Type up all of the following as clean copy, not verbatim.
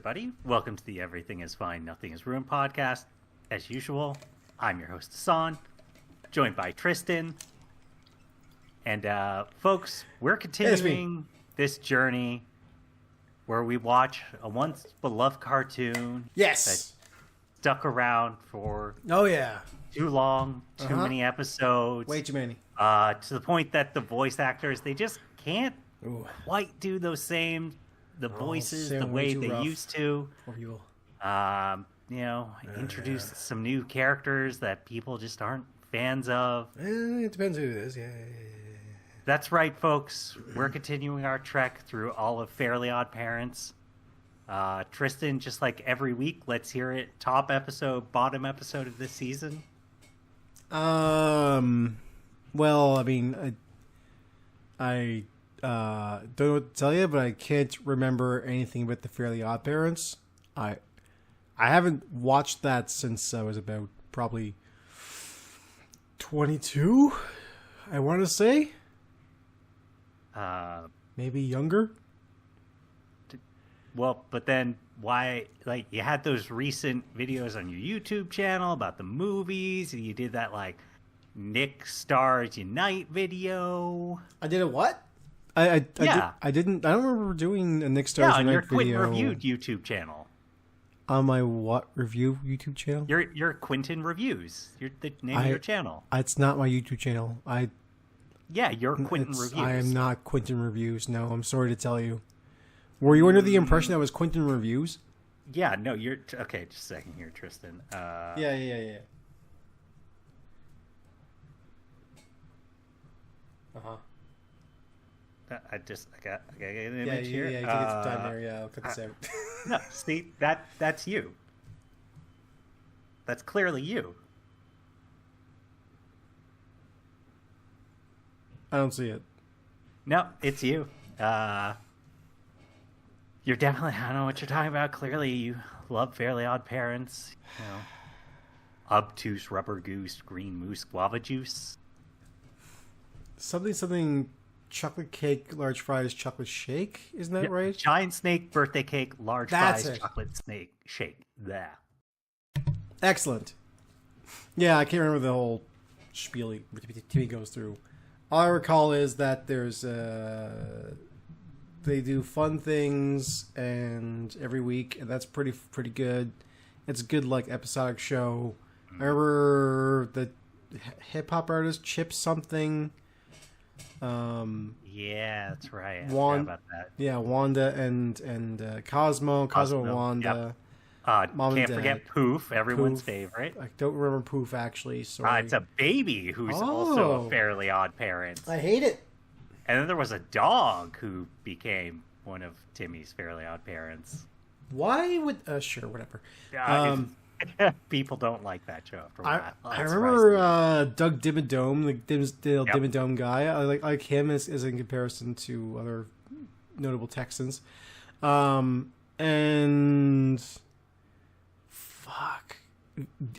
everybody. Welcome to the Everything is Fine, Nothing is Ruined podcast. As usual, I'm your host, Hassan, joined by Tristan. And, folks, we're continuing this journey where we watch a once beloved cartoon that stuck around for too long, too many episodes. Way too many. To the point that the voice actors, they just can't quite do the voices the way they used to. Introduce some new characters that people just aren't fans of. It depends who it is. Yeah. That's right, folks. We're continuing our trek through all of Fairly Odd Parents. Tristan, just like every week, let's hear it. Top episode, bottom episode of this season. Well, I mean, I don't know what to tell you, but I can't remember anything about the Fairly Odd Parents. I haven't watched that since I was about probably 22, I want to say. Maybe younger. Well, but then why, like, you had those recent videos on your YouTube channel about the movies, and you did that, like, Nick Stars Unite video. I did a what? I don't remember doing a Nick Stars Unite video. On your Quentin Reviewed YouTube channel. On my what review YouTube channel? Your Quentin Reviews. The name of your channel. It's not my YouTube channel. Your Quentin Reviews. I am not Quentin Reviews. No, I'm sorry to tell you. Were you under the impression that was Quentin Reviews? Yeah, no, you're... Okay, just a second here, Tristan. Yeah. Uh-huh. I got an image here. Yeah, you can get some time there. Yeah, I'll cut this out. No, see, that's you. That's clearly you. I don't see it. No, it's you. You're definitely... I don't know what you're talking about. Clearly, you love Fairly Odd Parents. You know, obtuse rubber goose, green moose, guava juice. Something... Chocolate cake, large fries, chocolate shake. Isn't that right? Giant snake, birthday cake, large fries, chocolate snake shake. There. Excellent. Yeah, I can't remember the whole spiel TV goes through. All I recall is that there's they do fun things and every week, and that's pretty good. It's a good, like, episodic show. I remember the hip hop artist Chip something. Yeah, that's right. I forgot about that. Yeah, Wanda and Cosmo and Wanda. Yep. Can't forget Poof, everyone's favorite. I don't remember Poof, actually. Sorry. It's a baby who's also a Fairly Odd Parent. I hate it. And then there was a dog who became one of Timmy's Fairly Odd Parents. Why would... sure, whatever. People don't like that show after a while. I remember Doug Dimmadome, the Dimmadome Dimmadome guy. I like him as in comparison to other notable Texans. And fuck.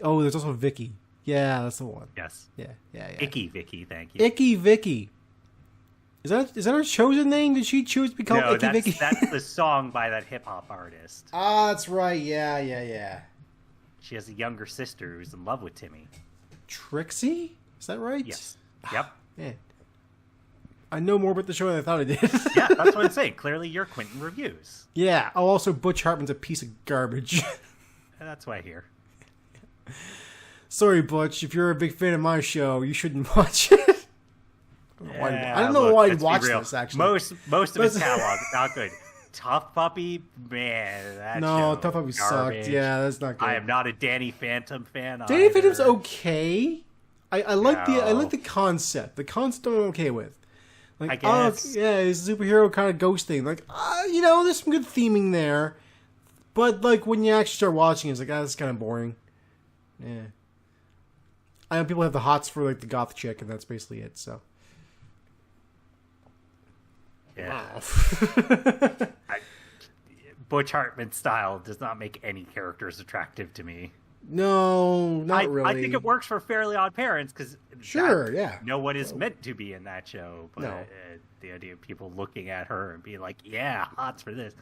Oh, there's also Vicky. Yeah, that's the one. Yes. Yeah. Icky Vicky, thank you. Icky Vicky. Is that her chosen name? Did she choose to be called Icky Vicky? That's the song by that hip hop artist. That's right. Yeah. She has a younger sister who's in love with Timmy. Trixie? Is that right? Yes. Yep. Man. I know more about the show than I thought I did. Yeah, that's what I'm saying. Clearly, you're Quentin Reviews. Yeah. Oh, also, Butch Hartman's a piece of garbage. And that's why I hear. Sorry, Butch. If you're a big fan of my show, you shouldn't watch it. I don't know why I'd watch this, actually. Most of its catalog is not good. Tough Puppy, man. Tough Puppy sucked. Yeah, that's not good. I am not a Danny Phantom fan. Danny Phantom's okay. I like the concept. The concept I'm okay with. Like, I guess. It's a superhero kind of ghost thing. Like, there's some good theming there, but like when you actually start watching, it's like, that's kind of boring. Yeah. I know people have the hots for like the goth chick, and that's basically it. So. Yeah. Butch Hartman's style does not make any characters attractive to me. No, not really. I think it works for Fairly Odd Parents because no one is meant to be in that show. But the idea of people looking at her and being like, "Yeah, hots for this,"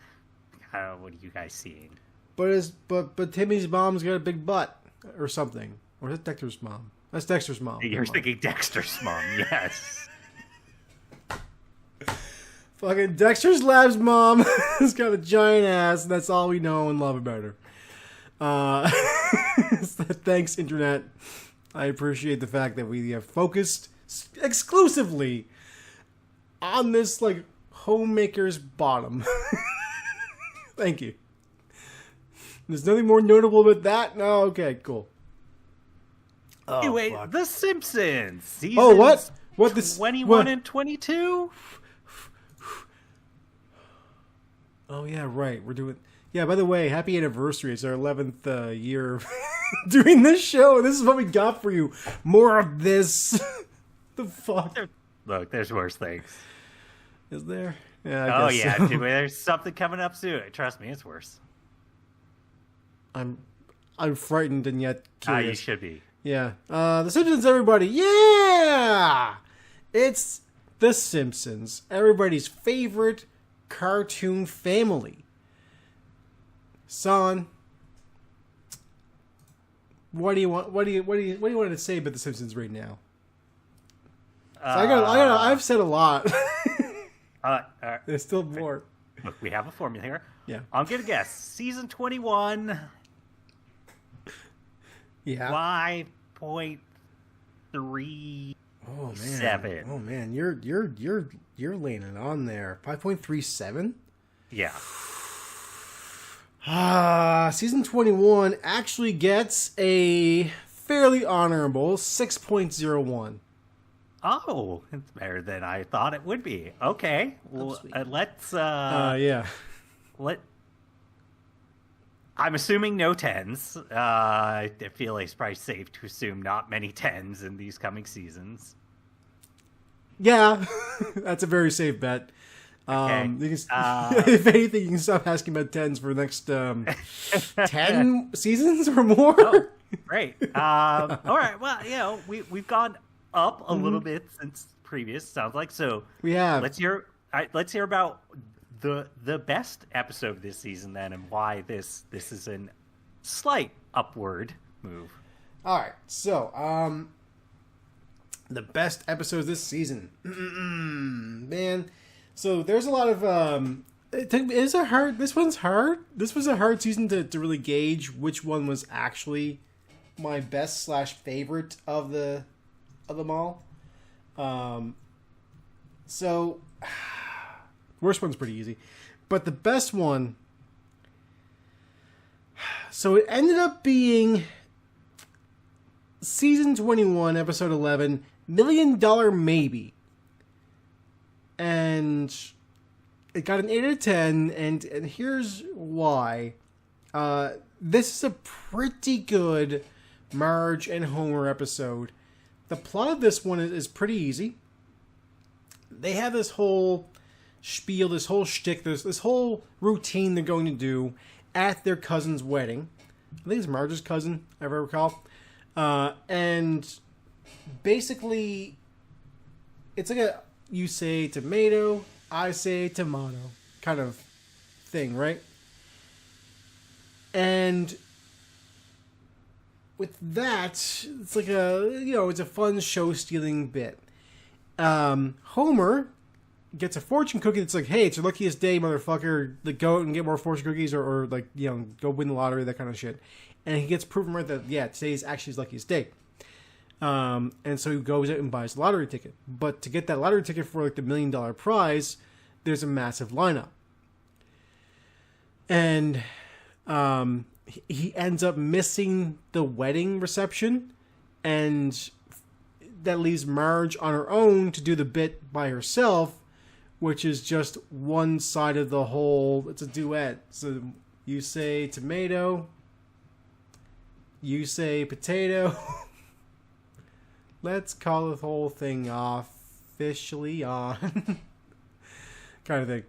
What are you guys seeing? But Timmy's mom's got a big butt or something. Or is that Dexter's mom? That's Dexter's mom. You're thinking Dexter's mom, yes. Fucking Dexter's Lab's mom has got a giant ass. That's all we know and love about her. Thanks, Internet. I appreciate the fact that we have focused exclusively on this, like, homemaker's bottom. Thank you. There's nothing more notable about that? No? Okay, cool. Oh, wait, fuck. The Simpsons! Seasons oh, what? What? 21 and 22? Oh, yeah, right. We're doing... Yeah, by the way, happy anniversary. It's our 11th year doing this show. This is what we got for you. More of this. The fuck? Look, there's worse things. Is there? Yeah, I guess so. Dude, there's something coming up soon. Trust me, it's worse. I'm frightened and yet curious. You should be. Yeah. The Simpsons, everybody. Yeah! It's The Simpsons. Everybody's favorite cartoon family. Son, what do you want to say about The Simpsons right now? So I've said a lot. There's still more. Look, we have a formula here. Yeah. I'm gonna guess season 21. Yeah. 5.37. Oh man, you're laying it on there. 5.37. Yeah. Season 21 actually gets a fairly honorable 6.01. Oh, it's better than I thought it would be. Okay, well, let's. Yeah. I'm assuming no 10s. I feel like it's probably safe to assume not many 10s in these coming seasons. Yeah, that's a very safe bet. Okay. If anything, you can stop asking about 10s for the next 10 seasons or more. Oh, great. All right. Well, we've gone up a little bit since previous. Sounds like so. We have. Let's hear about the best episode of this season then, and why this is a slight upward move. All right. So, the best episodes this season, man. So there's a lot of This one's hard. This was a hard season to really gauge which one was actually my best / favorite of them all. So worst one's pretty easy, but the best one. So it ended up being season 21, episode 11, $1 Million Maybe. And it got an 8 out of 10, and here's why. This is a pretty good Marge and Homer episode. The plot of this one is pretty easy. They have this whole spiel, this whole shtick, this whole routine they're going to do at their cousin's wedding. I think it's Marge's cousin, if I recall. And basically, it's like a you say tomato, I say tomato kind of thing, right? And with that, it's like it's a fun show-stealing bit. Homer gets a fortune cookie that's like, hey, it's your luckiest day, motherfucker. Like, go out and get more fortune cookies or go win the lottery, that kind of shit. And he gets proven right that, yeah, today's actually his luckiest day. And so he goes out and buys the lottery ticket. But to get that lottery ticket for like the $1 million prize, there's a massive lineup. And he ends up missing the wedding reception, and that leaves Marge on her own to do the bit by herself, which is just one side of the whole. It's a duet. So you say tomato, you say potato. Let's call the whole thing officially on. Kind of thing.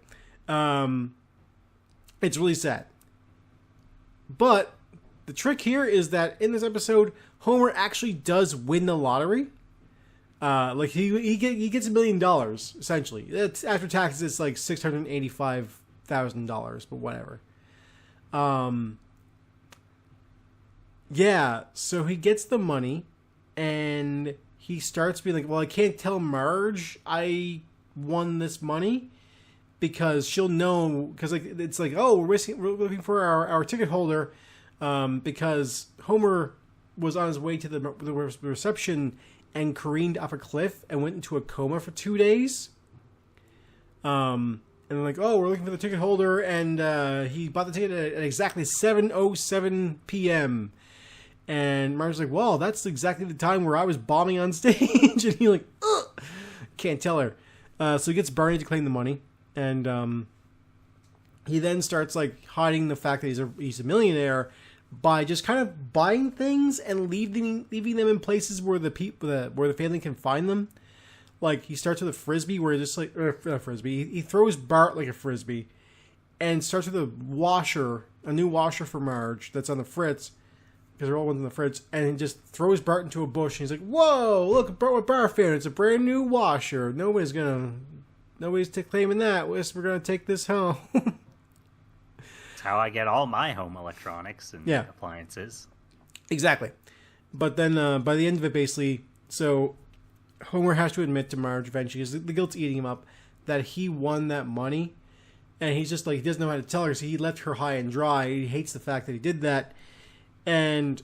It's really sad. But the trick here is that in this episode, Homer actually does win the lottery. Like he gets $1 million essentially. That's after taxes. It's like $685,000, but whatever. Yeah, so he gets the money, and he starts being like, well, I can't tell Marge I won this money, because she'll know, because like it's like, oh, we're looking for our ticket holder, because Homer was on his way to the reception and careened off a cliff and went into a coma for 2 days. And they're like, oh, we're looking for the ticket holder, and he bought the ticket at exactly 7:07 p.m. And Marge's like, well, that's exactly the time where I was bombing on stage. And he like, ugh! Can't tell her. So he gets Barney to claim the money, and he then starts like hiding the fact that he's a millionaire by just kind of buying things and leaving them in places where where the family can find them. Like, he starts with a frisbee where just like a frisbee. He throws Bart like a frisbee, and starts with a new washer for Marge that's on the fritz, because they're all ones on the fritz, and he just throws Bart into a bush. And he's like, "Whoa! Look, Bart, what Bart found! It's a brand new washer. Nobody's claiming that. We're gonna take this home." That's how I get all my home electronics and appliances. Exactly. But then by the end of it, basically, so Homer has to admit to Marge eventually, because the guilt's eating him up, that he won that money. And he's just like, he doesn't know how to tell her, so he left her high and dry. He hates the fact that he did that. And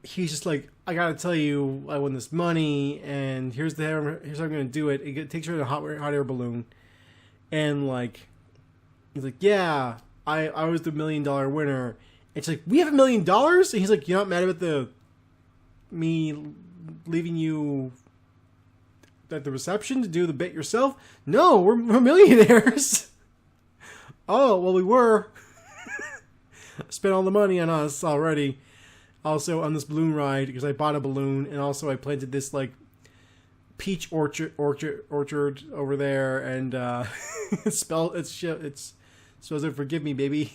he's just like, I gotta tell you, I won this money, and here's how I'm gonna do it. It takes her in a hot air balloon. And like, he's like, yeah, I was the $1 million winner. And she's like, we have $1 million? And he's like, you're not mad about me leaving you at the reception to do the bit yourself? No, we're millionaires. Oh, well, we were. Spent all the money on us already. Also on this balloon ride, because I bought a balloon, and also I planted this like peach orchard over there, and it's supposed to forgive me, baby,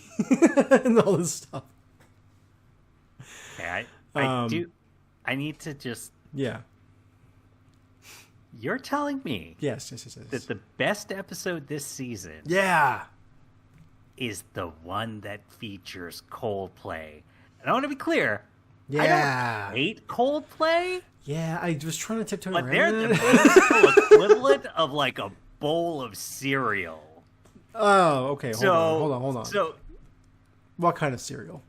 and all this stuff. Okay, I need to just You're telling me yes. that the best episode this season is the one that features Coldplay. And I want to be clear, I don't hate Coldplay. Yeah, I was trying to tiptoe but around they're that. the musical equivalent of like a bowl of cereal. Oh, okay. Hold on. So, what kind of cereal?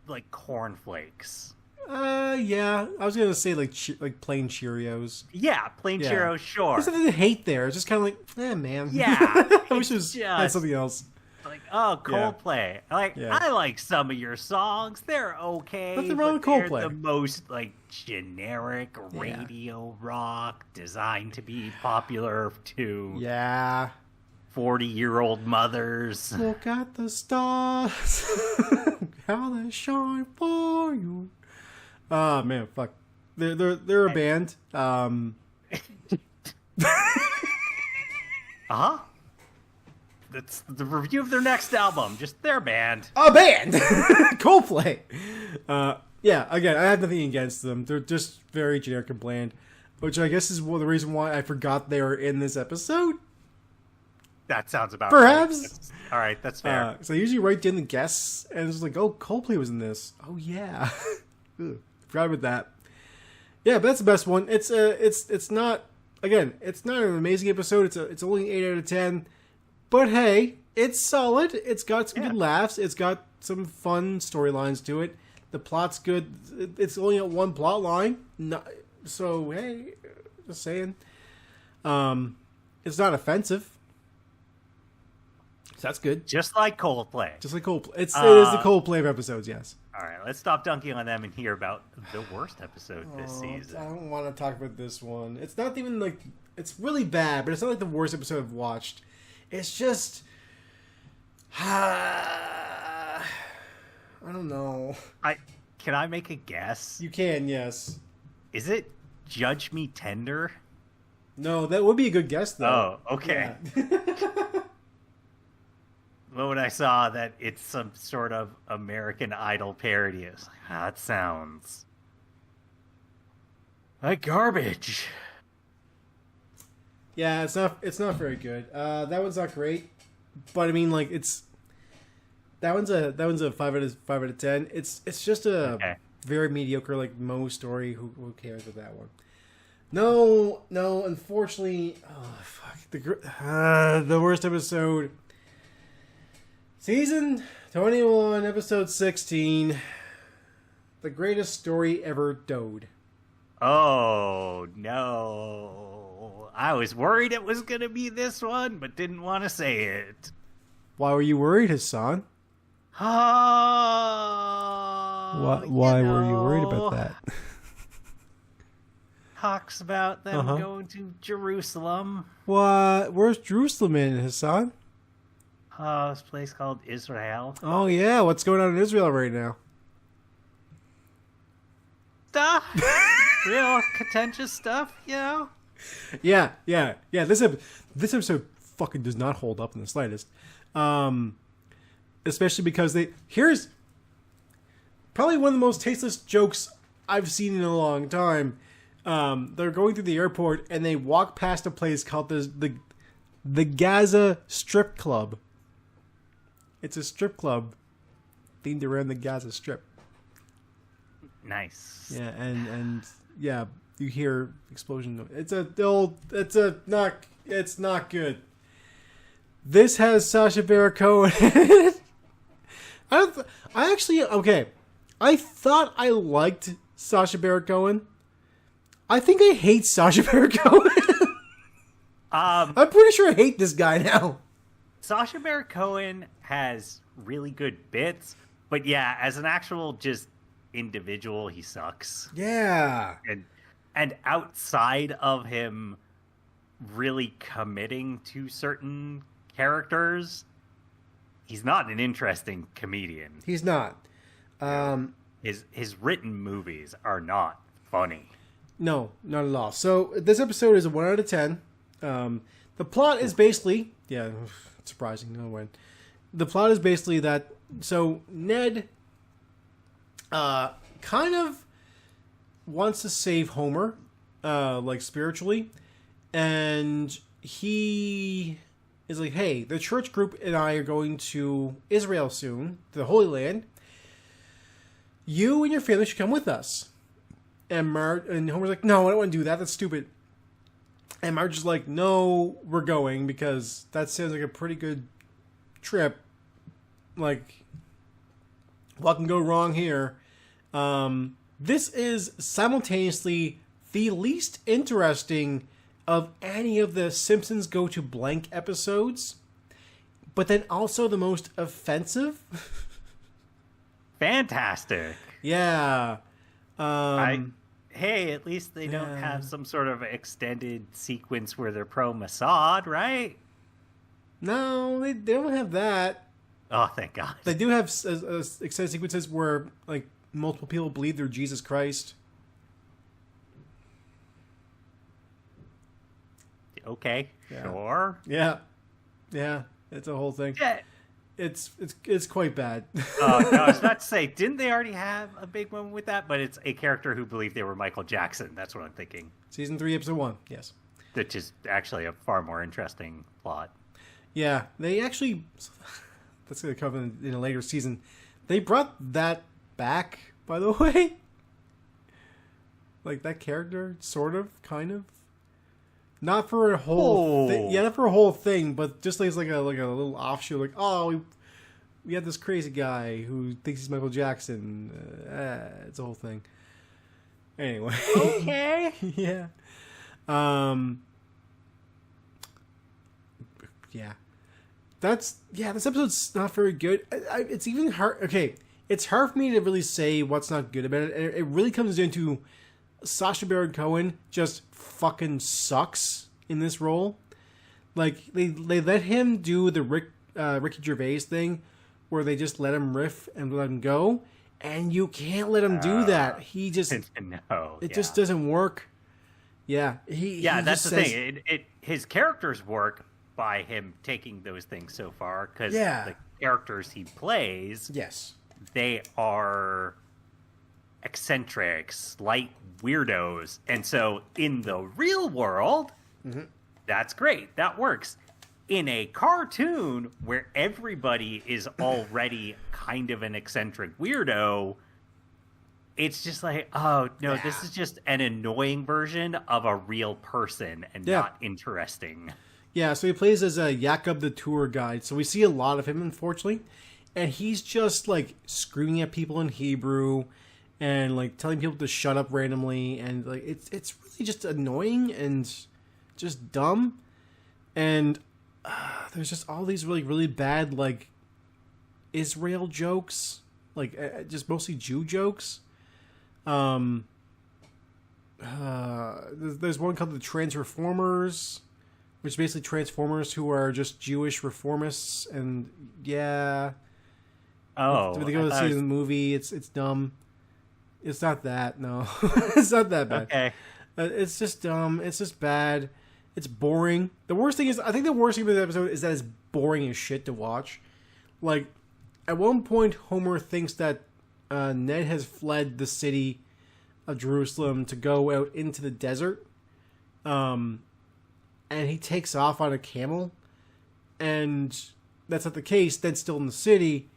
Like cornflakes. Yeah. I was gonna say like plain Cheerios. Yeah, plain Cheerios, sure. There's nothing to hate there. It's just kind of like, man. Yeah. I wish it was had something else. Like, oh, Coldplay. I like some of your songs. They're okay. Nothing wrong with Coldplay. They're the most like generic radio rock designed to be popular to 40-year-old mothers. Look at the stars, how they shine for you. Oh man, fuck. They're a band. That's the review of their next album. Just their band. A band! Coldplay! Again, I have nothing against them. They're just very generic and bland. Which I guess is the reason why I forgot they were in this episode. That sounds about Perhaps. Right. All right, that's fair. So I usually write down the guests, and it's like, oh, Coldplay was in this. Oh, yeah. Forgot about that. Yeah, but that's the best one. It's not, again, it's not an amazing episode. It's only 8 out of 10. But hey, it's solid. It's got some good laughs. It's got some fun storylines to it. The plot's good. It's only got one plot line. So, hey, just saying. It's not offensive. So that's good. Just like Coldplay. It is the Coldplay of episodes, yes. All right, let's stop dunking on them and hear about the worst episode this season. I don't want to talk about this one. It's not even like... It's really bad, but it's not like the worst episode I've watched. It's just... I don't know. Can I make a guess? You can, yes. Is it Judge Me Tender? No, that would be a good guess, though. Oh, okay. Yeah. When I saw that it's some sort of American Idol parody, I was like, that sounds like garbage. Yeah, it's not very good. That one's not great, but I mean, like, it's That one's a 5 out of 10. It's just a very mediocre like Moe story. Who cares with that one? No. Unfortunately, the worst episode. Season 21, episode 16. The greatest story ever doed. Oh, no. I was worried it was going to be this one, but didn't want to say it. Why were you worried, Hassan? Oh, Why were you worried about that? Talks about them going to Jerusalem. What? Where's Jerusalem in, Hassan? This place called Israel. Oh, yeah. What's going on in Israel right now? Stuff. Real contentious stuff, you know? Yeah. This episode fucking does not hold up in the slightest. Especially because here's probably one of the most tasteless jokes I've seen in a long time. They're going through the airport and they walk past a place called the Gaza Strip Club. It's a strip club themed around the Gaza Strip. Nice. Yeah, and yeah, you hear explosion. It's not good. This has Sacha Baron Cohen. I thought I liked Sacha Baron Cohen. I think I hate Sacha Baron Cohen. I'm pretty sure I hate this guy now. Sacha Baron Cohen has really good bits, but yeah, as an actual just individual, he sucks. Yeah. And outside of him really committing to certain characters, he's not an interesting comedian. He's not. His written movies are not funny. No, not at all. So this episode is a 1 out of 10. The plot is basically, surprising, no one. The plot is basically that, so Ned kind of wants to save Homer, like spiritually, and he is like, hey, the church group and I are going to Israel soon, to the Holy Land. You and your family should come with us. And Homer's like, no, I don't want to do that. That's stupid. And Marge is like, no, we're going because that sounds like a pretty good trip. Like, what can go wrong here? This is simultaneously the least interesting of any of the Simpsons Go to Blank episodes, but then also the most offensive. Fantastic. Yeah. Hey, at least they don't have some sort of extended sequence where they're pro-Mossad, right? No, they don't have that. Oh, thank God. They do have extended sequences where, like, multiple people believe they're Jesus Christ. Okay, sure. Yeah, it's a whole thing. Yeah. It's quite bad. Oh, no, I was about to say, didn't they already have a big moment with that? But it's a character who believed they were Michael Jackson. That's what I'm thinking. Season 3, episode 1, yes. Which is actually a far more interesting plot. Yeah, they actually... That's going to come in a later season. They brought that back, by the way. Like, that character, sort of, kind of. Not for a whole thing. Yeah, not for a whole thing, but just like a little offshoot. Like, oh, we had this crazy guy who thinks he's Michael Jackson. It's a whole thing. Anyway. Okay. Yeah. Yeah. This episode's not very good. It's even hard. Okay, it's hard for me to really say what's not good about it. It really comes down to Sacha Baron Cohen just fucking sucks in this role. Like, they let him do the Ricky Gervais thing where they just let him riff and let him go, and you can't let him do that. He just just doesn't work. Yeah, that's the thing. His characters work by him taking those things so far because the characters he plays, they are eccentric, slight weirdos, and so in the real world, that's great. That works. in a cartoon where everybody is already kind of an eccentric weirdo, it's just like, oh, no, this is just an annoying version of a real person and not interesting. Yeah, so he plays as Jakob the tour guide. So we see a lot of him, unfortunately. And he's just, like, screaming at people in Hebrew and, like, telling people to shut up randomly. And, like, it's really just annoying and just dumb. And there's just all these really, really bad, like, Israel jokes. Like, just mostly Jew jokes. There's one called the Transreformers, which is basically Transformers who are just Jewish reformists. And, yeah... Oh, when they go to see the movie, it's dumb. It's not that, no. It's not that bad. Okay. It's just dumb. It's just bad. It's boring. The worst thing is, I think the worst thing about the episode is that it's boring as shit to watch. Like, at one point, Homer thinks that Ned has fled the city of Jerusalem to go out into the desert. And he takes off on a camel. And that's not the case. Ned's still in the city.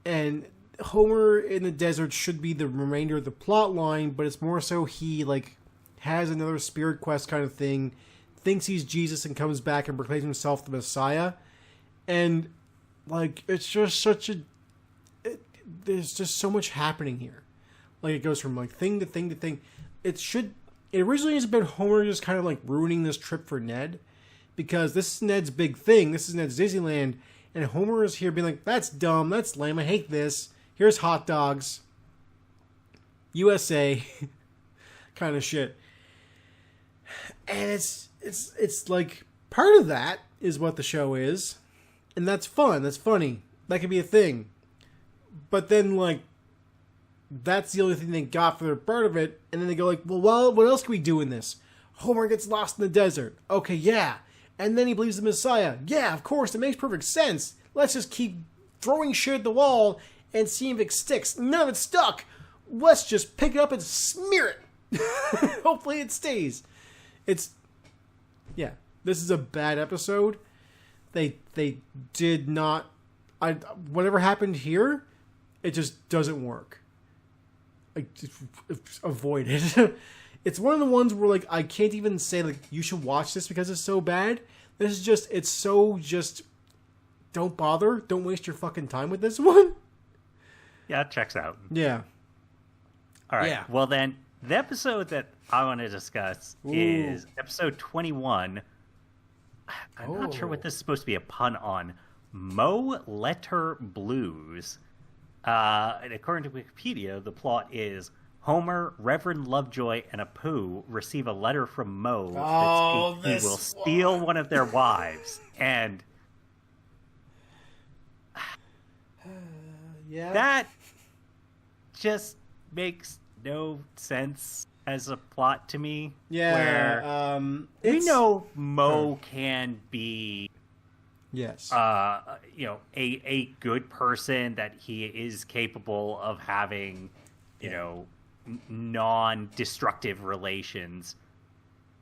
And Homer in the desert should be the remainder of the plot line, but it's more so he, like, has another spirit quest kind of thing, thinks he's Jesus and comes back and proclaims himself the Messiah. And, like, it's just such a... there's just so much happening here. Like, it goes from, like, thing to thing to thing. It originally is about Homer just kind of, like, ruining this trip for Ned, because this is Ned's big thing. This is Ned's Disneyland. And Homer is here being like, that's dumb, that's lame, I hate this. Here's hot dogs. USA. kind of shit. And it's like, part of that is what the show is. And that's fun, that's funny. That could be a thing. But then, like, that's the only thing they got for their part of it. And then they go like, well, what else can we do in this? Homer gets lost in the desert. Okay, yeah. And then he believes the Messiah. Yeah, of course, it makes perfect sense. Let's just keep throwing shit at the wall and see if it sticks. None of it stuck. Let's just pick it up and smear it. Hopefully it stays. Yeah, this is a bad episode. They did not... whatever happened here, it just doesn't work. Avoid it. It's one of the ones where, like, I can't even say, like, you should watch this because it's so bad. This is just, it's so just, don't bother. Don't waste your fucking time with this one. Yeah, it checks out. Yeah. All right. Yeah. Well, then, the episode that I want to discuss is episode 21. I'm not sure what this is supposed to be a pun on. Mo Letter Blues. And according to Wikipedia, the plot is Homer, Reverend Lovejoy, and Apu receive a letter from Mo that he will steal one of their wives. And that just makes no sense as a plot to me. Yeah. Where we know Mo can be... Yes. A good person, that he is capable of having, non-destructive relations.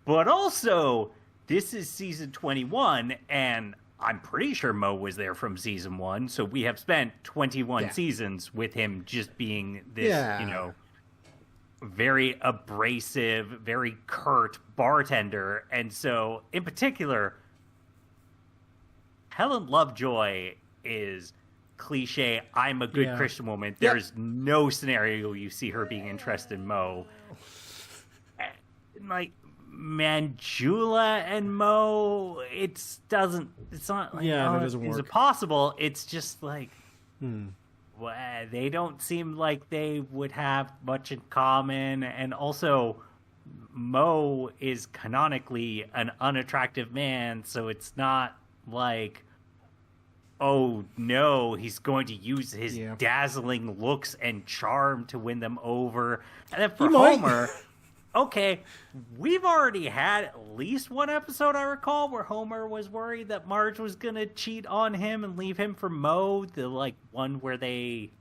But also, this is season 21, and I'm pretty sure Mo was there from season 1, so we have spent 21 seasons with him just being this, very abrasive, very curt bartender. And so, in particular... Helen Lovejoy is cliche, I'm a good Christian woman. There's no scenario you see her being interested in Mo. Like, Manjula and Mo, it's not like, that doesn't work. Is it possible? It's just like, they don't seem like they would have much in common. And also, Mo is canonically an unattractive man, so it's not like, oh no, he's going to use his dazzling looks and charm to win them over. And then for Homer, okay, we've already had at least one episode, I recall, where Homer was worried that Marge was going to cheat on him and leave him for Mo. The, like, one where they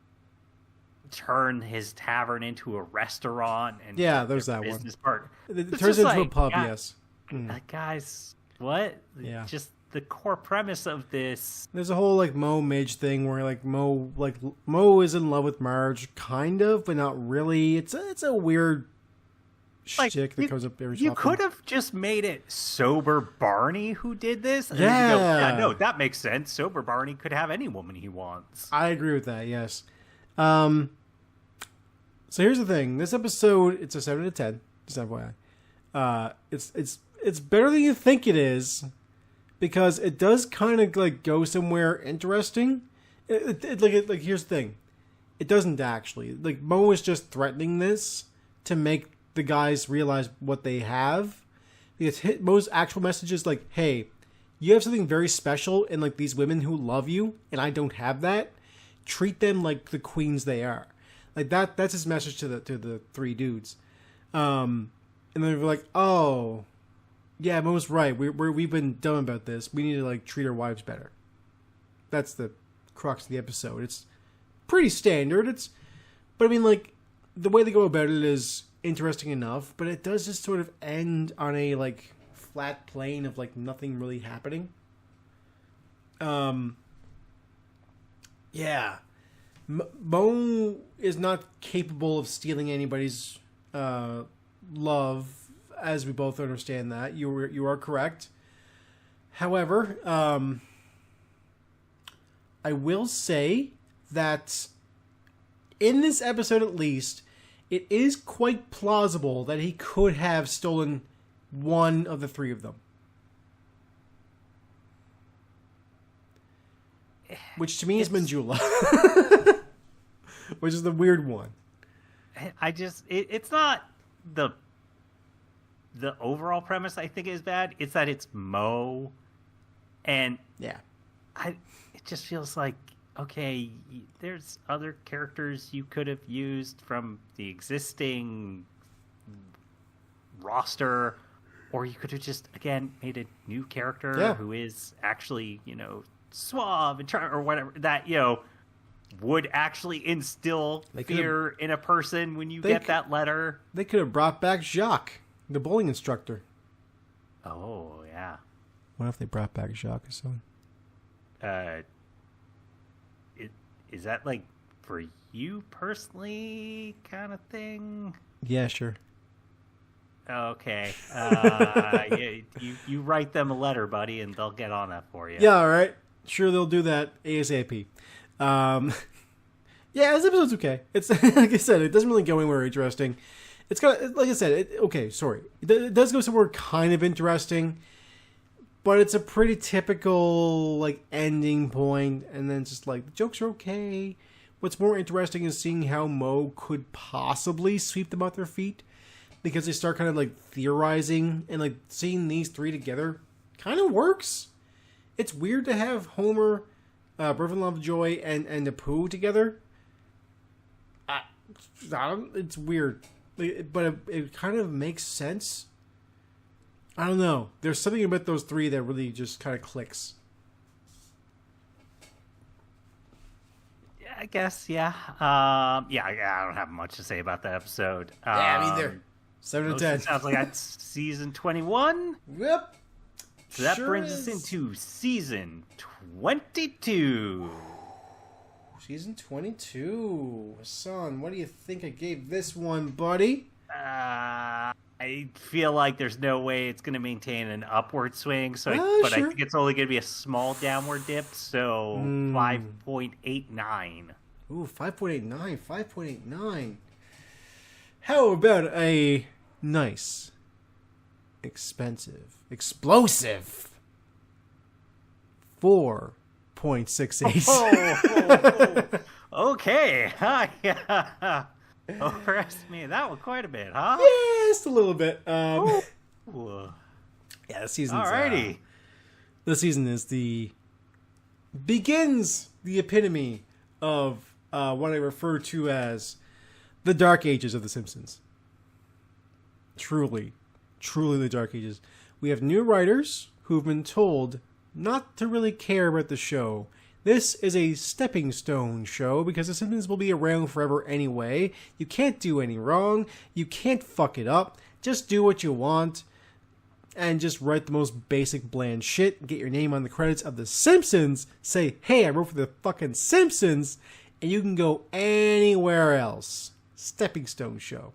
turn his tavern into a restaurant. And there's that business one. Part. It turns into a pub, yes. Guys, what? Yeah. Just the core premise of this. There's a whole like Mo Midge thing where Mo is in love with Marge, kind of, but not really. It's a weird shtick that comes up every so often. You could have just made it sober Barney who did this. And yeah. You go, yeah, no, that makes sense. Sober Barney could have any woman he wants. I agree with that. Yes. So here's the thing. This episode, it's a 7 out of 10. Just FYI. It's better than you think it is, because it does kind of like go somewhere interesting. Like here's the thing. It doesn't actually. Like Mo is just threatening this to make the guys realize what they have, because Mo's actual message is like, hey, you have something very special in like these women who love you, and I don't have that. Treat them like the queens they are. Like that's his message to the three dudes. And then they're like, oh yeah, Mo's right, we've been dumb about this, we need to like treat our wives better. That's the crux of the episode. It's pretty standard. But I mean, like, the way they go about it is interesting enough, but it does just sort of end on a like flat plane of like nothing really happening. Yeah, Mo is not capable of stealing anybody's love, as we both understand that. You are correct. However, I will say that in this episode at least, it is quite plausible that he could have stolen one of the three of them. Which to me is Manjula. Which is the weird one. It's not the overall premise I think is bad. It's that it's Mo. And yeah, it just feels like, okay, there's other characters you could have used from the existing roster, or you could have just, again, made a new character who is actually, suave and charming or whatever, that, would actually instill fear in a person when you get that letter. They could have brought back Jacques, the bowling instructor. Oh, yeah. What if they brought back Jacques or something? Is that like for you personally kind of thing? Yeah, sure. Okay. You write them a letter, buddy, and they'll get on that for you. Yeah, all right. Sure, they'll do that ASAP. Yeah, this episode's okay. It's like I said, it doesn't really go anywhere interesting. It's got, like I said, it does go somewhere kind of interesting, but it's a pretty typical like ending point, and then it's just like the jokes are okay. What's more interesting is seeing how Mo could possibly sweep them off their feet, because they start kind of like theorizing, and like seeing these three together kind of works. It's weird to have Homer, Brooklyn Lovejoy, and Apu together. It's weird, but it kind of makes sense. I don't know. There's something about those three that really just kind of clicks. Yeah, I guess, yeah. I don't have much to say about that episode. Yeah, me either. 7 to 10. Sounds like that's season 21. Yep. So that brings us into season 22. Season 22. Hassan, what do you think I gave this one, buddy? I feel like there's no way it's going to maintain an upward swing, so sure. I think it's only going to be a small downward dip, so 5.89. Ooh, 5.89, 5.89. How about a nice, expensive, explosive 4.68? Okay. Overestimated that one quite a bit, huh? Yeah, just a little bit. Yeah, the season's... Alrighty. The season is begins the epitome of what I refer to as the Dark Ages of The Simpsons. Truly the Dark Ages. We have new writers who've been told not to really care about the show. This is a stepping stone show because The Simpsons will be around forever anyway. You can't do any wrong. You can't fuck it up. Just do what you want. and just write the most basic bland shit, get your name on the credits of The Simpsons, say, hey, I wrote for the fucking Simpsons, and you can go anywhere else. Stepping Stone show.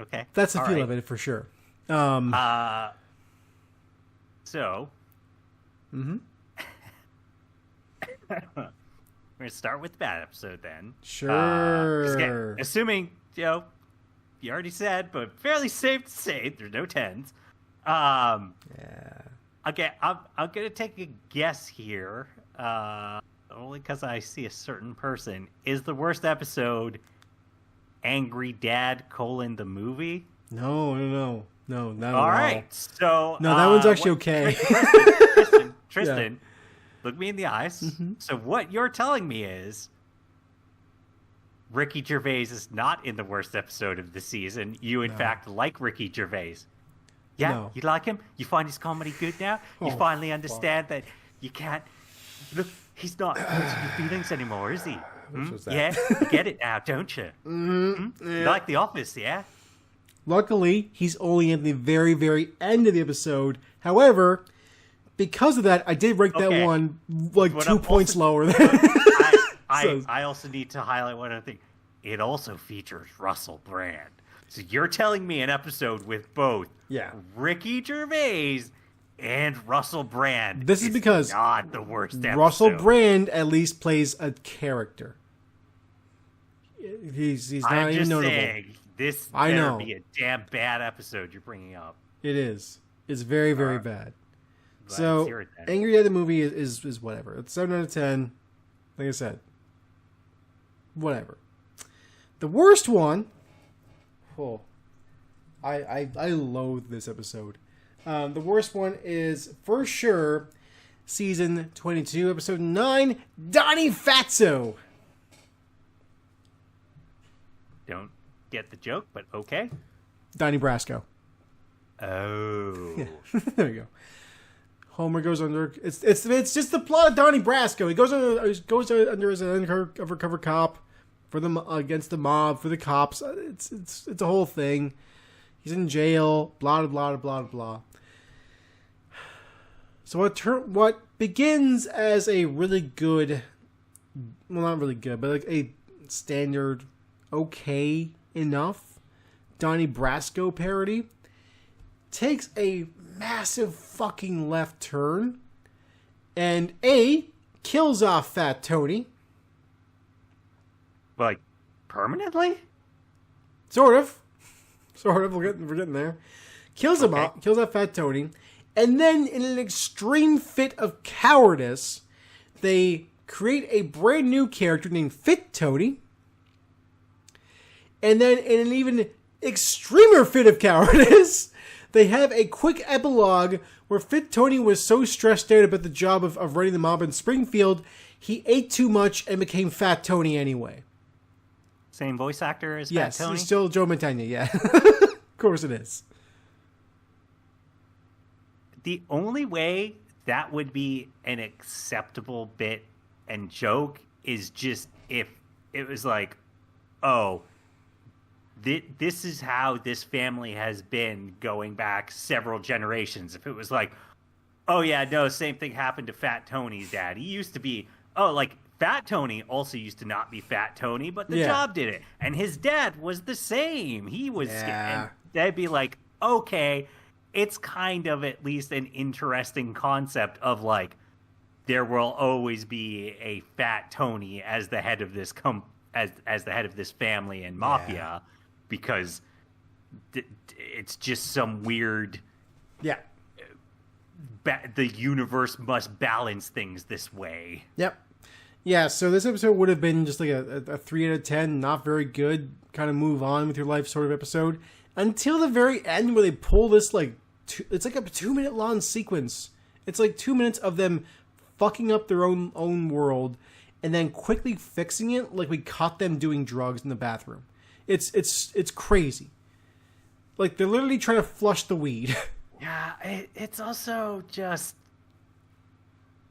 Okay. That's the feel of it for sure. So. Mm-hmm. We're going to start with the bad episode then. Sure. Assuming, you already said, but fairly safe to say there's no 10s. Yeah. Okay, I'm going to take a guess here, only because I see a certain person. Is the worst episode Angry Dad: the movie? No, not at all. All right, so... No, that one's actually okay. Tristan, look me in the eyes. Mm-hmm. So what you're telling me is Ricky Gervais is not in the worst episode of the season. You, in fact, like Ricky Gervais. Yeah? No. You like him? You find his comedy good now? You finally understand that you can't... Look, he's not hurting your feelings anymore, is he? Yeah? You get it now, don't you? Mm-hmm. Yeah. You like The Office, yeah? Luckily, he's only at the very, very end of the episode. However, because of that, I did rank that one like 2 points lower. I also need to highlight one other thing. It also features Russell Brand. So you're telling me an episode with both Ricky Gervais and Russell Brand. This is because not the worst episode. Russell Brand at least plays a character. He's not even notable. Saying, this better be a damn bad episode you're bringing up. It is. It's very, very bad. So, Angry Dad the movie is whatever. It's 7 out of 10. Like I said. Whatever. The worst one... Oh. I loathe this episode. The worst one is, for sure, Season 22, Episode 9, Donnie Fatso. Don't get the joke, but okay. Donnie Brasco. Oh. Yeah. There you go. Homer goes under. It's just the plot of Donnie Brasco. He goes under as an undercover cop for the against the mob for the cops. It's a whole thing. He's in jail. Blah blah blah blah blah. So what begins as a really good, well, not really good, but like a standard, okay enough Donnie Brasco parody takes a massive fucking left turn and kills off Fat Tony. Like, permanently? Sort of. We're getting there. Kills him off. Kills off Fat Tony. And then, in an extreme fit of cowardice, they create a brand new character named Fit Tony. And then, in an even extremer fit of cowardice, they have a quick epilogue where Fit Tony was so stressed out about the job of running the mob in Springfield, he ate too much and became Fat Tony anyway. Same voice actor as Yes, Fat Tony? Yes, still Joe Mantegna, yeah. Of course it is. The only way that would be an acceptable bit and joke is just if it was like, oh, this is how this family has been going back several generations. If it was like, oh yeah, no, same thing happened to Fat Tony's dad. He used to be, Fat Tony also used to not be Fat Tony, but the job did it. And his dad was the same. He was, and they'd be like, okay, it's kind of at least an interesting concept of like, there will always be a Fat Tony as the head of this as the head of this family and mafia, because it's just some weird. Yeah. The universe must balance things this way. Yep. Yeah, so this episode would have been just like a 3 out of 10, not very good, kind of move on with your life sort of episode, until the very end where they pull this it's like a 2-minute long sequence. It's like 2 minutes of them fucking up their own world and then quickly fixing it like we caught them doing drugs in the bathroom. It's crazy. Like they're literally trying to flush the weed. Yeah, it's also just...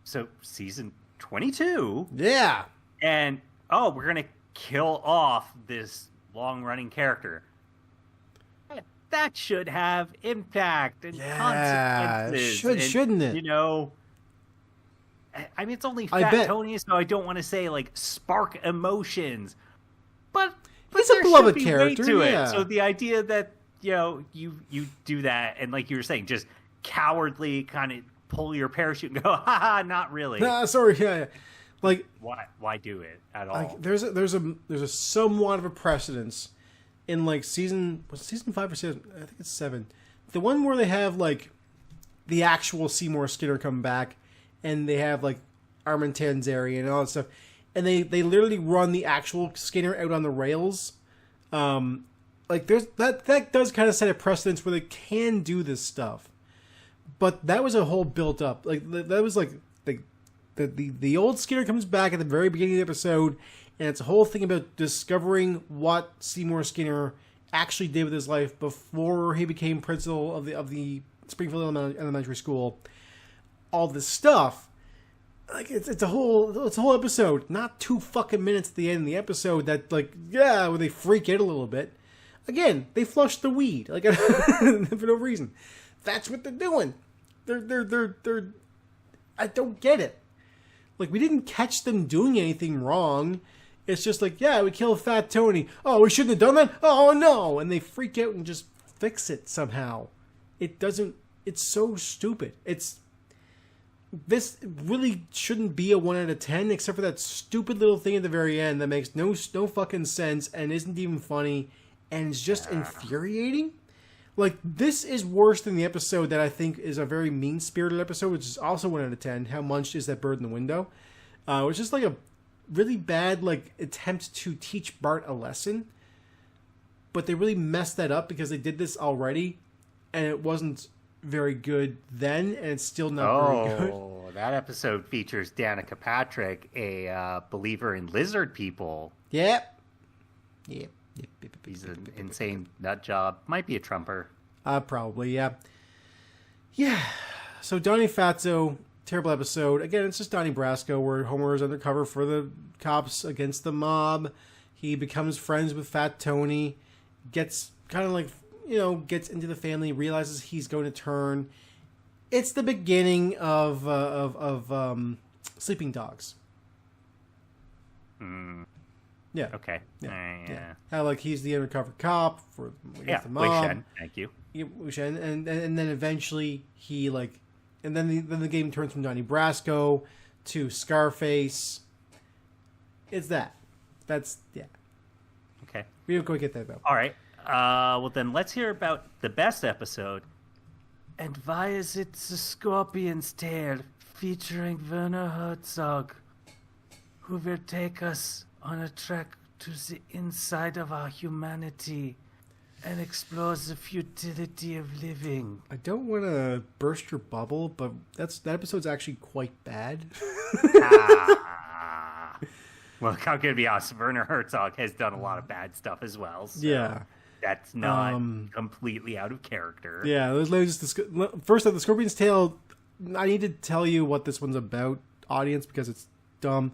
So, season 22. Yeah. And, we're going to kill off this long-running character. that should have impact and Yeah, consequences. shouldn't it? You know, I mean, it's only Fat Tony, so I don't want to say like spark emotions, but he's a beloved should be character. weight to Yeah. it. So the idea that you do that and like you were saying, just cowardly kind of pull your parachute and go, haha, not really. Nah, sorry, yeah. Like why do it at all? Like, there's a somewhat of a precedence in like season 5 or 7? I think it's 7. The one where they have like the actual Seymour Skinner come back, and they have like Armin Tanzarian and all that stuff, and they literally run the actual Skinner out on the rails. Like there's that does kind of set a precedence where they can do this stuff, but that was a whole built up. Like that was like the old Skinner comes back at the very beginning of the episode, and it's a whole thing about discovering what Seymour Skinner actually did with his life before he became principal of the Springfield Elementary School. All this stuff, like it's a whole episode, not 2 fucking minutes at the end of the episode that where they freak out a little bit. Again, they flush the weed like for no reason. That's what they're doing. They're I don't get it. Like, we didn't catch them doing anything wrong. It's just like, yeah, we killed Fat Tony. Oh, we shouldn't have done that? Oh, no. And they freak out and just fix it somehow. It's so stupid. This really shouldn't be a 1 out of 10, except for that stupid little thing at the very end that makes no fucking sense and isn't even funny and is just infuriating. Like, this is worse than the episode that I think is a very mean-spirited episode, which is also 1 out of 10, How Munched Is That Bird in the Window? Which is like a really bad attempt to teach Bart a lesson. But they really messed that up because they did this already, and it wasn't very good then, and it's still not very good. Oh, that episode features Danica Patrick, a believer in lizard people. Yep. He's an insane nut job. Might be a Trumper. Probably, yeah. Yeah. So Donnie Fatso, terrible episode. Again, it's just Donnie Brasco, where Homer is undercover for the cops against the mob. He becomes friends with Fat Tony. Gets kind of gets into the family, realizes he's going to turn. It's the beginning of Sleeping Dogs. Yeah. Okay. Yeah. How he's the undercover cop for the mob. Wei Shen. Thank you. Yeah, Wei Shen, and then eventually he and then the game turns from Donnie Brasco to Scarface. It's that. That's Okay. We don't quite get that though. All right. Well then, let's hear about the best episode. And why is it the Scorpion's Tail, featuring Werner Herzog, who will take us on a trek to the inside of our humanity and explore the futility of living. I don't want to burst your bubble, but that episode's actually quite bad. Well, how can it be honest? Werner Herzog has done a lot of bad stuff as well. So yeah. That's not completely out of character. Yeah, first off, the Scorpion's Tail, I need to tell you what this one's about, audience, because it's dumb.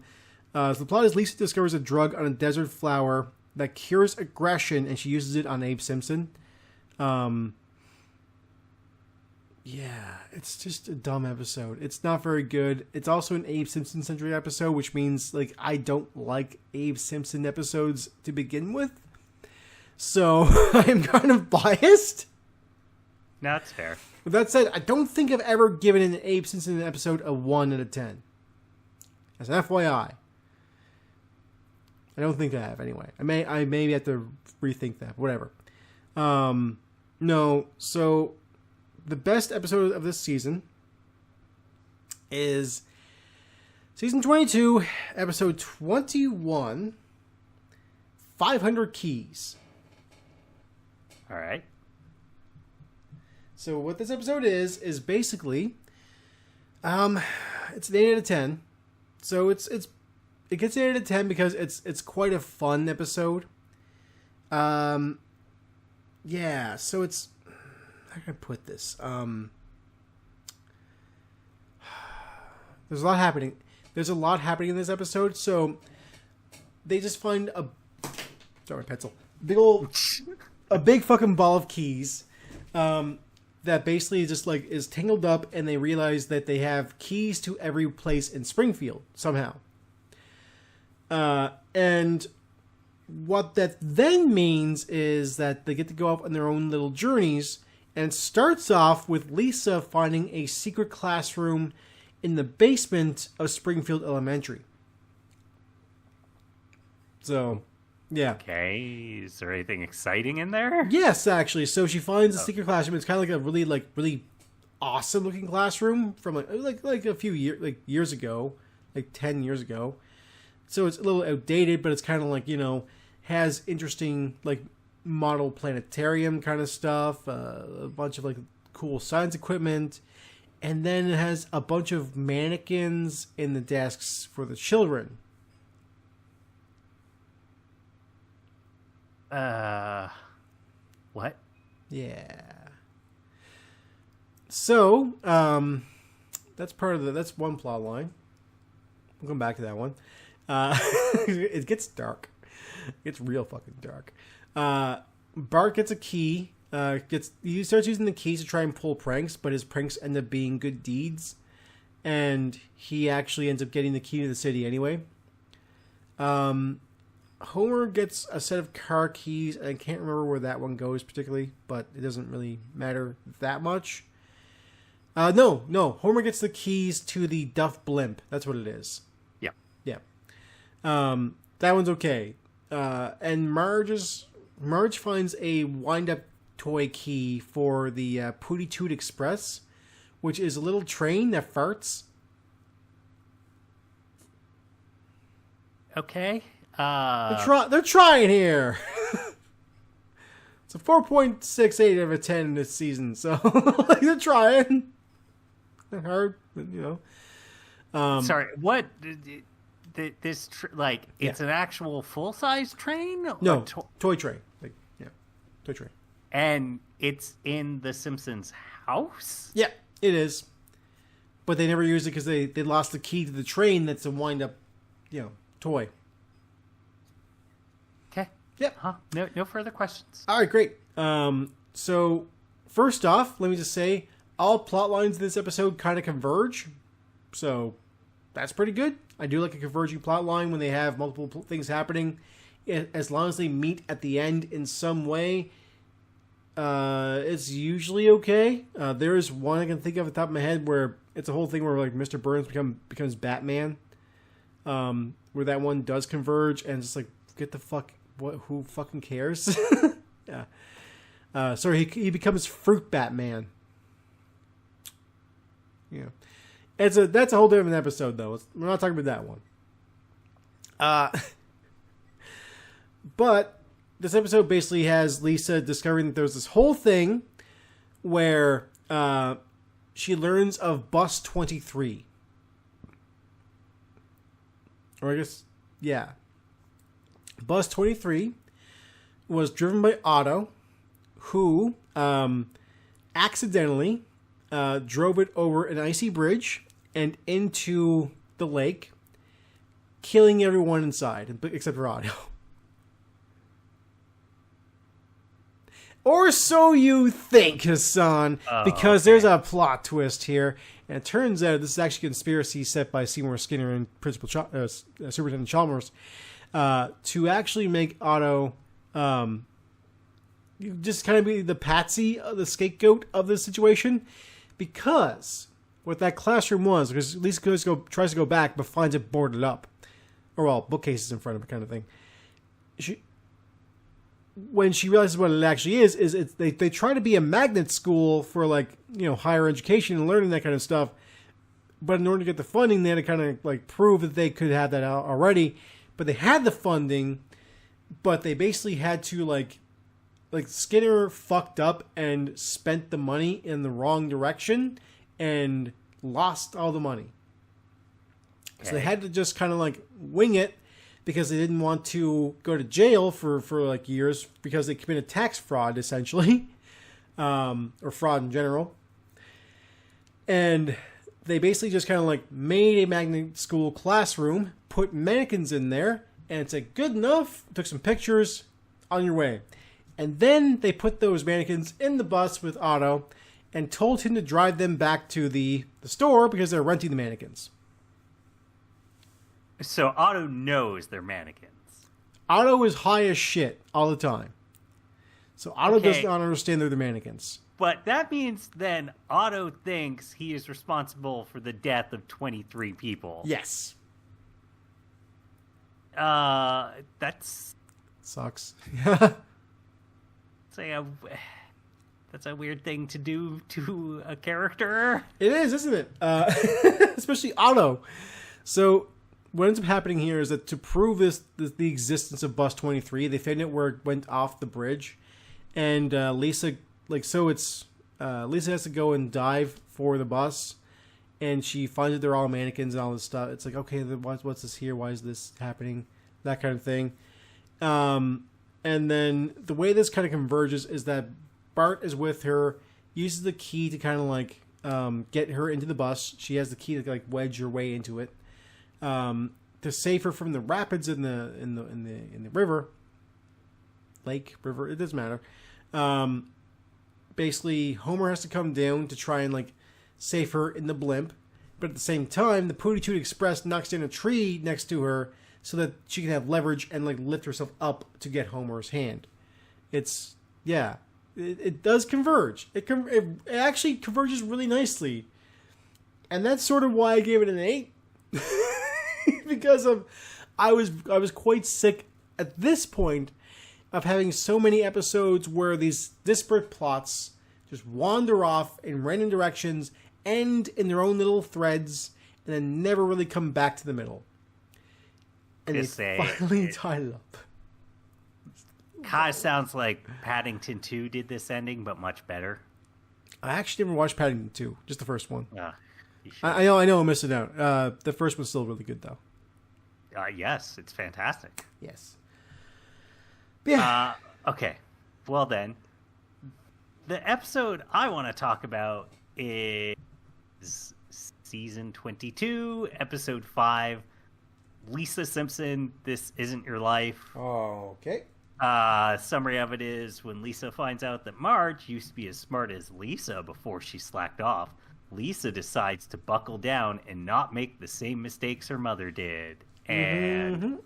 So the plot is Lisa discovers a drug on a desert flower that cures aggression, and she uses it on Abe Simpson. Yeah, it's just a dumb episode. It's not very good. It's also an Abe Simpson-centric episode, which means I don't like Abe Simpson episodes to begin with. So I am kind of biased. No, that's fair. With that said, I don't think I've ever given an Abe Simpson episode a 1 out of 10. As an FYI. I don't think I have, anyway. I may have to rethink that. Whatever. No, so the best episode of this season is season 22, episode 21, 500 Keys. All right. So what this episode is basically, it's an 8 out of 10. So it gets 8 out of 10 because it's quite a fun episode. Yeah, so it's, how can I put this? There's a lot happening. There's a lot happening in this episode, so they just find a pencil. A big fucking ball of keys that basically just like is tangled up, and they realize that they have keys to every place in Springfield somehow. And what that then means is that they get to go off on their own little journeys, and it starts off with Lisa finding a secret classroom in the basement of Springfield Elementary. So, yeah. Okay, is there anything exciting in there? Yes, actually. So she finds a secret classroom. It's kind of like a really awesome looking classroom from like a few years ago, like 10 years ago. So it's a little outdated, but it's kind of like, has interesting like model planetarium kind of stuff, a bunch of like cool science equipment, and then it has a bunch of mannequins in the desks for the children. What? Yeah. So, that's that's one plot line. We'll come back to that one. It gets dark. It gets real fucking dark. Bart gets a key. He starts using the keys to try and pull pranks, but his pranks end up being good deeds, and he actually ends up getting the key to the city anyway. Homer gets a set of car keys, and I can't remember where that one goes particularly, but it doesn't really matter that much. No. Homer gets the keys to the Duff blimp. That's what it is. Yeah. Yeah. That one's okay. And Marge finds a wind-up toy key for the Pootie Toot Express, which is a little train that farts. Okay. They're trying here. It's a 4.68 out of 10 this season, so like, they're trying. They're hard, but Sorry, what? It's an actual full-size train? No, toy train. Toy train. And it's in the Simpsons house? Yeah, it is. But they never used it because they lost the key to the train that's a wind-up, toy. Okay. Yep. Huh. No further questions. All right, great. So, first off, let me just say, all plot lines in this episode kind of converge. So, that's pretty good. I do like a converging plot line when they have multiple things happening. As long as they meet at the end in some way, it's usually okay. There is one I can think of at the top of my head where it's a whole thing where like Mr. Burns becomes Batman. Where that one does converge, and it's like, get the fuck, who fucking cares? Yeah. So he becomes Fruit Batman. Yeah. That's a whole different episode, though. We're not talking about that one. But this episode basically has Lisa discovering that there's this whole thing where she learns of Bus 23. Or I guess, yeah. Bus 23 was driven by Otto, who accidentally drove it over an icy bridge and into the lake, killing everyone inside, except for Otto. Or so you think, Hassan, because there's a plot twist here. And it turns out this is actually a conspiracy set by Seymour Skinner and Superintendent Chalmers to actually make Otto just kind of be the patsy, the scapegoat of this situation. Because what that classroom was, because Lisa tries to go back but finds it boarded up. Or, well, bookcases in front of it kind of thing. When she realizes what it actually is they try to be a magnet school for like, higher education and learning that kind of stuff. But in order to get the funding, they had to kind of like prove that they could have that already. But they had the funding, but they basically had to like Skinner fucked up and spent the money in the wrong direction and lost all the money. Okay. So they had to just kind of like wing it, because they didn't want to go to jail for like years because they committed tax fraud, essentially. Or fraud in general. And they basically just kind of like made a magnet school classroom, put mannequins in there, and said, good enough, took some pictures, on your way. And then they put those mannequins in the bus with Otto and told him to drive them back to the store because they're renting the mannequins. So Otto knows they're mannequins. Otto is high as shit all the time. So Otto does not understand they're the mannequins. But that means then Otto thinks he is responsible for the death of 23 people. Yes. That's... Sucks. That's a weird thing to do to a character. It is, isn't it? Especially Otto. So what ends up happening here is that to prove the existence of Bus 23, they found out where it went off the bridge. And Lisa has to go and dive for the bus. And she finds that they're all mannequins and all this stuff. It's like, okay, what's this here? Why is this happening? That kind of thing. And then the way this kind of converges is that Bart is with her, uses the key to kind of like get her into the bus. She has the key to like wedge her way into it to save her from the rapids in the river, lake, river. It doesn't matter. Basically, Homer has to come down to try and like save her in the blimp, but at the same time, the Pootie Toot Express knocks down a tree next to her so that she can have leverage and like lift herself up to get Homer's hand. It's It does converge. It actually converges really nicely. And that's sort of why I gave it an 8. Because I was quite sick at this point of having so many episodes where these disparate plots just wander off in random directions, end in their own little threads, and then never really come back to the middle. And they finally tied it up. Kind of sounds like Paddington 2 did this ending, but much better. I actually never watched Paddington 2, just the first one. I know I'm missing out. The first one's still really good, though. Yes, it's fantastic. Yes. Yeah. Okay. Well, then, the episode I want to talk about is season 22, episode 5, Lisa Simpson, This Isn't Your Life. Oh, okay. Summary of it is when Lisa finds out that Marge used to be as smart as Lisa before she slacked off, Lisa decides to buckle down and not make the same mistakes her mother did. And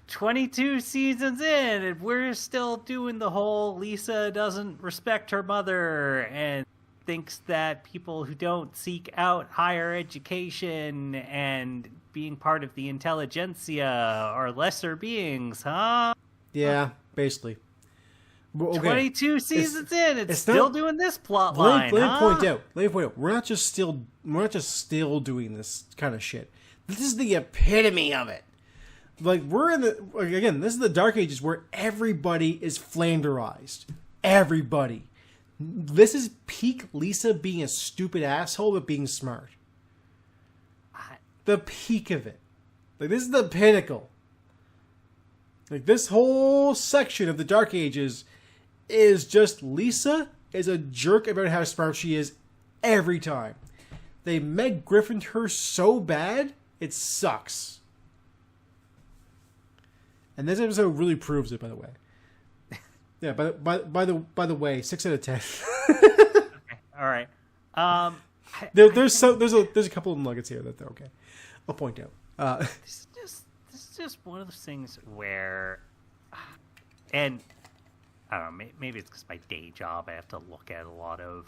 22 seasons in, and we're still doing the whole Lisa doesn't respect her mother and thinks that people who don't seek out higher education and being part of the intelligentsia are lesser beings, huh? Yeah, basically. Okay. 22 seasons in, it's still doing this plot line. Let me point out. We're not just still doing this kind of shit. This is the epitome of it. Like, this is the Dark Ages where everybody is flanderized. Everybody. This is peak Lisa being a stupid asshole but being smart. The peak of it. Like, this is the pinnacle. Like, this whole section of the Dark Ages is just Lisa is a jerk about how smart she is every time. They Meg Griffined her so bad, it sucks. And this episode really proves it, by the way. Yeah, by the way, 6 out of 10. Okay, all right. There's a couple of nuggets here that they're okay. I'll point out. This is just one of those things where, and I don't know, maybe it's because my day job, I have to look at a lot of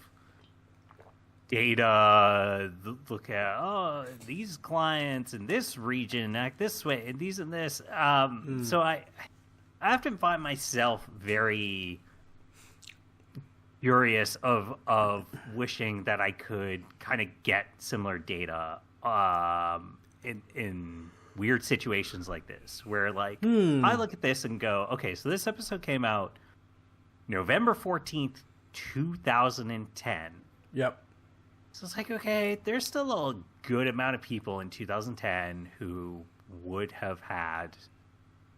data, look at, these clients in this region act this way, and these and this. So I often find myself very curious of wishing that I could kind of get similar data in weird situations like this, where like I look at this and go, okay, so this episode came out November 14th, 2010. Yep. So it's like, okay, there's still a good amount of people in 2010 who would have had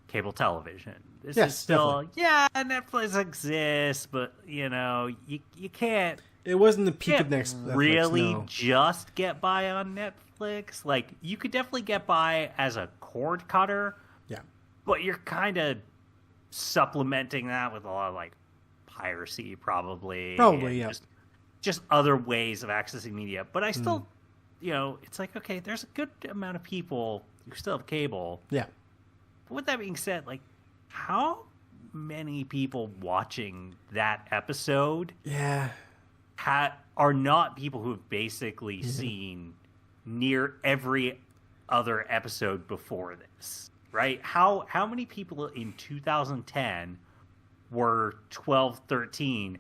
cable television. This is still, Netflix exists, but, you can't... It wasn't the peak of Netflix, really just get by on Netflix. Like, you could definitely get by as a cord cutter. Yeah. But you're kind of supplementing that with a lot of like piracy, probably. Probably, yeah. Just other ways of accessing media. But I still, it's like, okay, there's a good amount of people who still have cable. Yeah. But with that being said, like, how many people watching that episode are not people who have basically seen near every other episode before this, right? How many people in 2010 were 12, 13,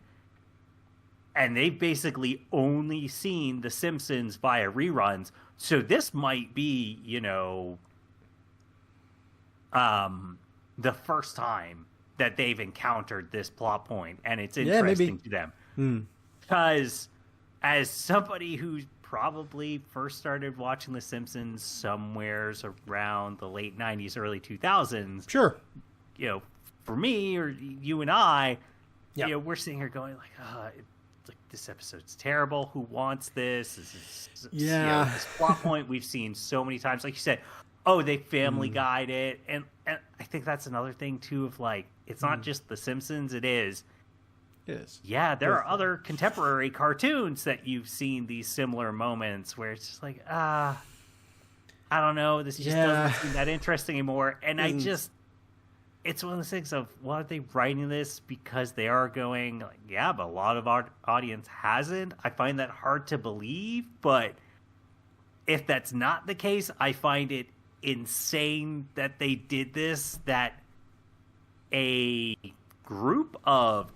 and they've basically only seen The Simpsons via reruns? So this might be, the first time that they've encountered this plot point, and it's interesting to them. Because as somebody who probably first started watching The Simpsons somewheres around the late 90s, early 2000s, sure, for me or you and I, we're sitting here going like, this episode's terrible. Who wants this? This plot point we've seen so many times. Like you said, they Family Guy'd it, and I think that's another thing too. Of like, it's not just The Simpsons. It is. Yeah, there are other contemporary cartoons that you've seen these similar moments where it's just like, I don't know, this just doesn't seem that interesting anymore. And it's one of those things of, well, are they writing this because they are going, like, yeah, but a lot of our audience hasn't? I find that hard to believe, but if that's not the case, I find it insane that they did this, that a group of,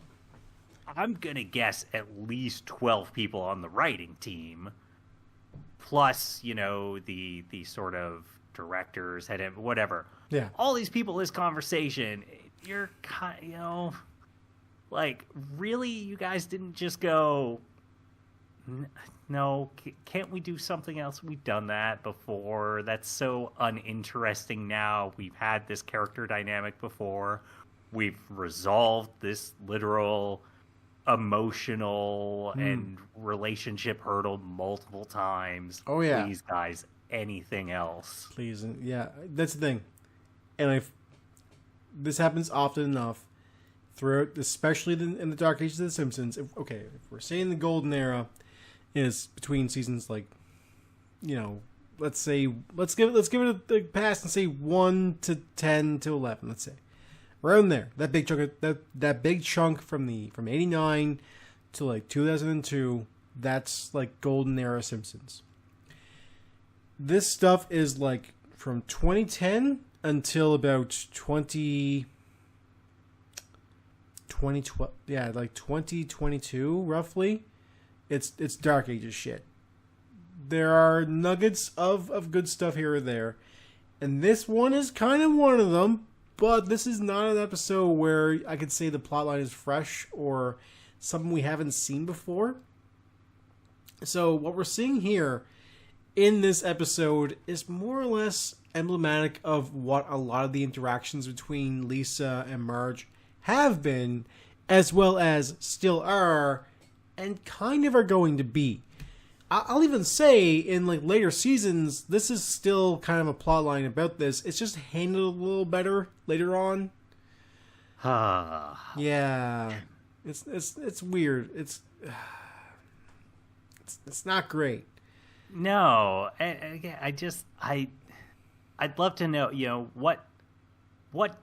I'm going to guess, at least 12 people on the writing team, plus, the sort of directors, whatever. Yeah. All these people, this conversation, you're kind like, really, you guys didn't just go, no, can't we do something else? We've done that before. That's so uninteresting now. We've had this character dynamic before. We've resolved this literal emotional and relationship hurdle multiple times. Oh, yeah. Please, guys, anything else? Please. Yeah, that's the thing. And this happens often enough throughout, especially in the dark ages of The Simpsons. If we're saying the golden era is between seasons, like, let's give it a pass and say 1 to 10 to 11. Let's say around there. That big chunk that big chunk from 89 to like 2002. That's like golden era Simpsons. This stuff is like from 2010 until about 2012, like 2022 roughly. It's dark ages shit. There are nuggets of good stuff here or there, and this one is kind of one of them. But this is not an episode where I could say the plotline is fresh or something we haven't seen before. So what we're seeing here in this episode is more or less emblematic of what a lot of the interactions between Lisa and Marge have been, as well as still are, and kind of are going to be. I'll even say in like later seasons, this is still kind of a plot line about this. It's just handled a little better later on. Yeah, it's weird. It's not great. No, and again, I'd love to know, what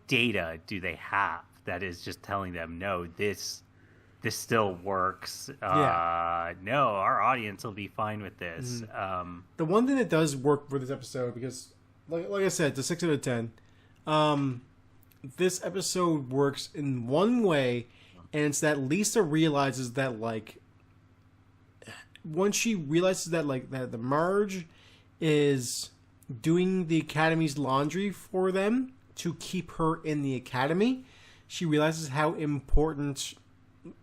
data do they have that is just telling them, no, this still works. No, our audience will be fine with this. The one thing that does work for this episode, because like I said, it's a 6 out of 10. This episode works in one way, and it's that Lisa realizes that, like, once she realizes that, like, that the Marge is doing the Academy's laundry for them to keep her in the Academy, she realizes how important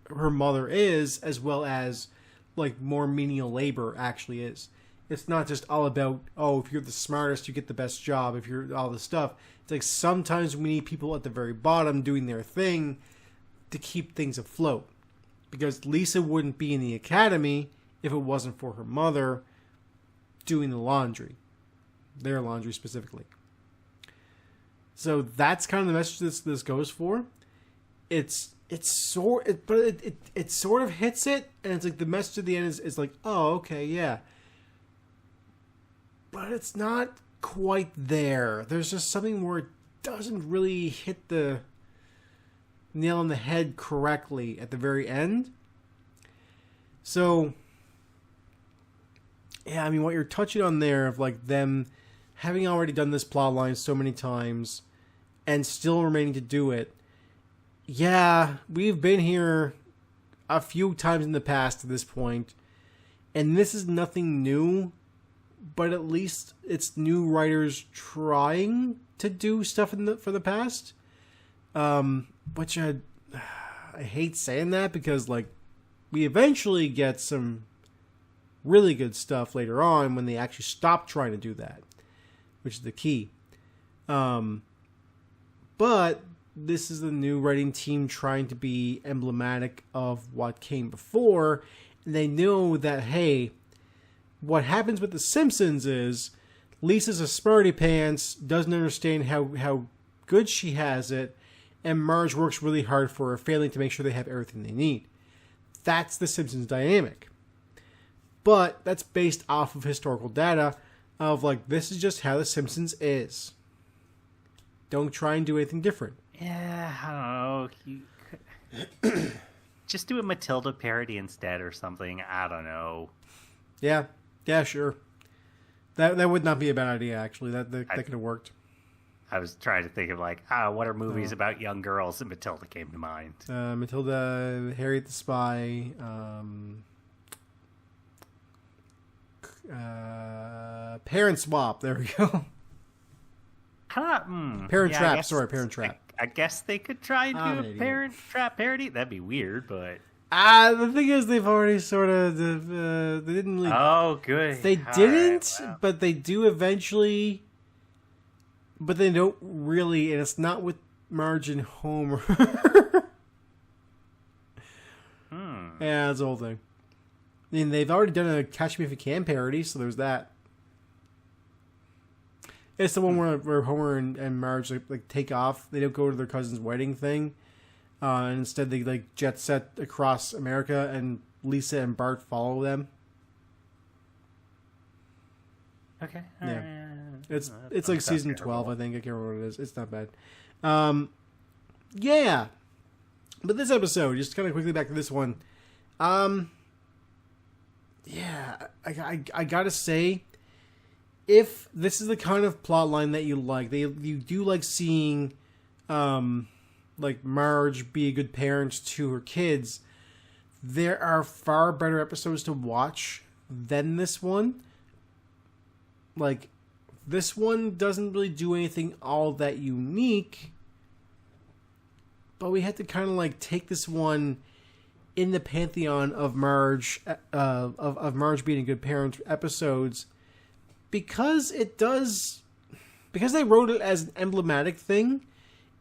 her mother is, as well as like more menial labor actually is. It's not just all about, if you're the smartest, you get the best job, if you're all this stuff. It's like sometimes we need people at the very bottom doing their thing to keep things afloat, because Lisa wouldn't be in the Academy if it wasn't for her mother doing the laundry, their laundry specifically. So that's kind of the message this goes for. it sort of hits it, and it's like the message at the end is like, oh, okay, yeah. But it's not quite there. There's just something where it doesn't really hit the nail on the head correctly at the very end. So, yeah, I mean, what you're touching on there of like them having already done this plot line so many times and still remaining to do it. Yeah, we've been here a few times in the past to this point, and this is nothing new, but at least it's new writers trying to do stuff for the past. Which I hate saying that because, like, we eventually get some really good stuff later on when they actually stop trying to do that, which is the key. But this is the new writing team trying to be emblematic of what came before. And they know that, hey, what happens with The Simpsons is Lisa's a smarty pants, doesn't understand how good she has it, and Marge works really hard for her family to make sure they have everything they need. That's the Simpsons dynamic. But that's based off of historical data of, like, this is just how The Simpsons is. Don't try and do anything different. Yeah, I don't know. Just do a Matilda parody instead or something. I don't know. Yeah, sure. That would not be a bad idea, actually. That could have worked. I was trying to think of, like, what are movies about young girls, and Matilda came to mind. Matilda, Harriet the Spy, Parent Swap. There we go. Parent Trap. Parent Trap. I guess they could try and do a Parent Trap parody. That'd be weird, but... the thing is, they've already sort of... they didn't really... Oh, good. They didn't, right, wow. But they do eventually... But they don't really, and it's not with Marge and Homer. Yeah, that's the whole thing. I mean, they've already done a Catch Me If You Can parody, so there's that. It's the one where Homer and Marge like take off. They don't go to their cousin's wedding thing. And instead they like jet set across America, and Lisa and Bart follow them. Okay. Yeah. It's like season 12, I think. I can't remember what it is. It's not bad. Yeah. But this episode, just kind of quickly back to this one. Yeah, I gotta say, if this is the kind of plot line that you like, you do like seeing, like Marge be a good parent to her kids, there are far better episodes to watch than this one. Like, this one doesn't really do anything all that unique, but we had to kind of like take this one in the pantheon of Marge, of Marge being a good parent episodes, because they wrote it as an emblematic thing.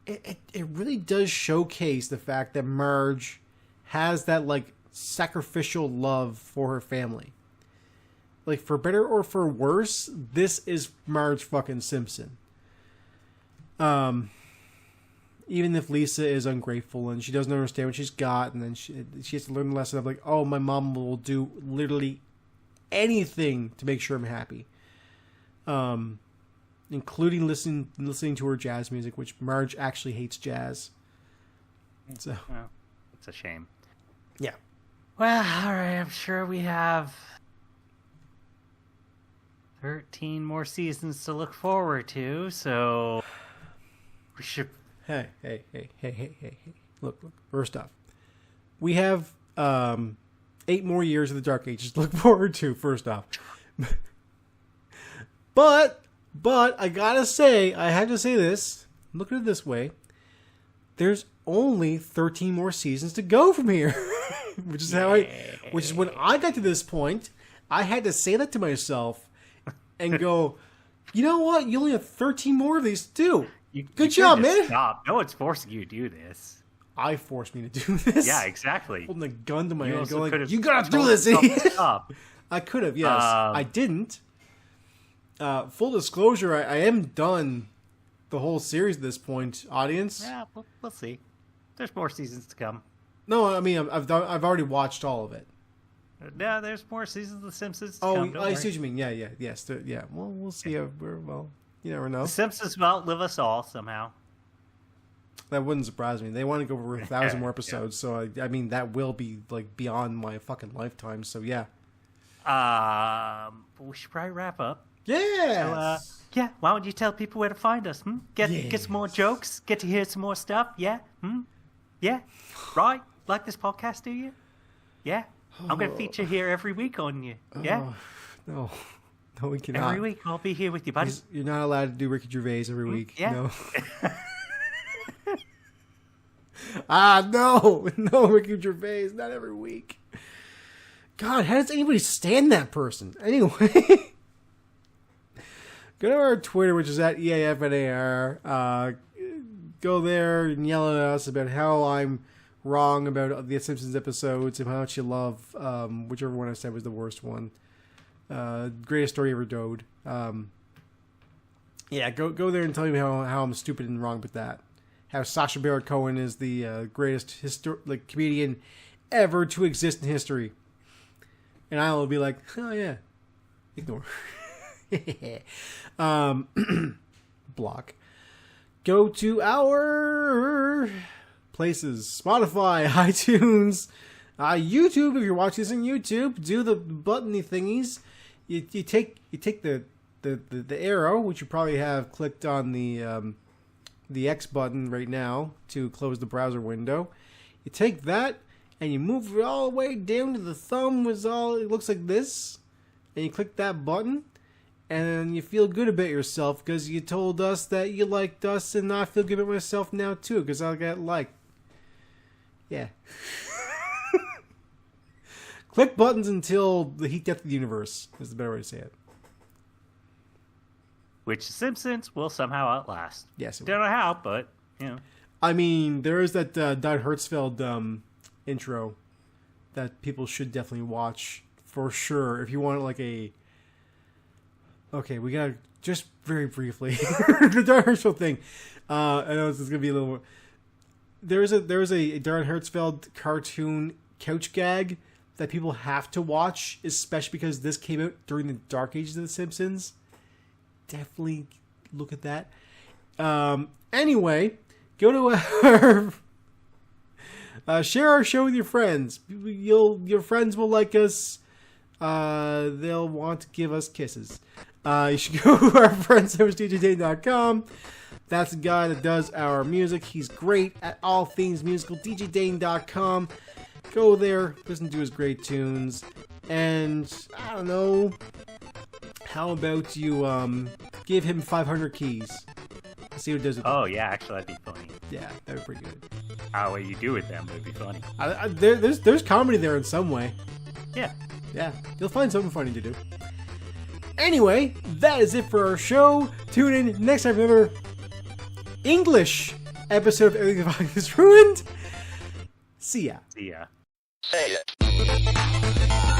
It really does showcase the fact that Marge has that like sacrificial love for her family. Like, for better or for worse, this is Marge fucking Simpson. Even if Lisa is ungrateful and she doesn't understand what she's got, and then she has to learn the lesson of like, oh, my mom will do literally anything to make sure I'm happy. Including listening to her jazz music, which Marge actually hates jazz. So, well, it's a shame. Yeah. Well, all right. I'm sure we have 13 more seasons to look forward to, so we should... Hey. Look. First off, we have 8 more years of the Dark Ages to look forward to, first off. But I gotta say, I have to say this, look at it this way, there's only 13 more seasons to go from here. which is when I got to this point, I had to say that to myself and go, you know what? You only have 13 more of these to do. Good job, man. Stop. No one's forcing you to do this. I forced me to do this. Yeah, exactly. Holding a gun to my head, going like, you gotta do this. Stop. I could have, yes. I didn't. Full disclosure, I am done the whole series at this point, audience. Yeah, we'll see. There's more seasons to come. No, I mean I've already watched all of it. Yeah, there's more seasons of The Simpsons to come. Don't I worry. see what you mean. Yeah. Yes. Yeah. Well, we'll see. Well, you never know. The Simpsons will outlive us all somehow. That wouldn't surprise me. They want to go over 1,000 more episodes, so I mean that will be like beyond my fucking lifetime. So yeah. We should probably wrap up. Yeah. So, yeah. Why don't you tell people where to find us? Get some more jokes. Get to hear some more stuff. Yeah. Yeah. Right. Like this podcast, do you? Yeah. I'm going to feature here every week on you. Yeah? No, we cannot. Every week I'll be here with you, buddy. You're not allowed to do Ricky Gervais every week. Yeah. No. No, Ricky Gervais, not every week. God, how does anybody stand that person? Anyway. Go to our Twitter, which is at EAFNAR. Go there and yell at us about how I'm wrong about the Simpsons episodes and how much you love whichever one I said was the worst one. Greatest story ever told. Yeah, go there and tell me how I'm stupid and wrong with that. How Sacha Baron Cohen is the greatest comedian ever to exist in history. And I will be like, oh yeah, ignore. Block. Go to our places: Spotify, iTunes, YouTube. If you're watching this on YouTube, do the buttony thingies. You take the arrow, which you probably have clicked on the X button right now to close the browser window. You take that and you move it all the way down to the thumb, it looks like this, and you click that button. And you feel good about yourself because you told us that you liked us, and I feel good about myself now too because I got liked. Yeah. Click buttons until the heat death of the universe is the better way to say it. Which Simpsons will somehow outlast. Yes. Don't know how, but you know. I mean, there is that Don Hertzfeld intro that people should definitely watch for sure if you want like a. Okay, we gotta just very briefly the Darren Hertzfeld thing. I know this is gonna be a little more. There's a Darren Hertzfeld cartoon couch gag that people have to watch, especially because this came out during the dark ages of The Simpsons. Definitely look at that. Anyway, go to our share our show with your friends. Your friends will like us. They'll want to give us kisses. You should go to our friends at DJDane.com. That's the guy that does our music. He's great at all things musical. DJDane.com. Go there, listen to his great tunes, and I don't know. How about you give him 500 keys? See what it does with them. Oh yeah, actually that'd be funny. Yeah, that'd be pretty good. How you do with them would be funny. There's comedy there in some way. Yeah. Yeah, you'll find something funny to do. Anyway, that is it for our show. Tune in next time for another English episode of Everything About is Ruined. See ya. See ya. Say it.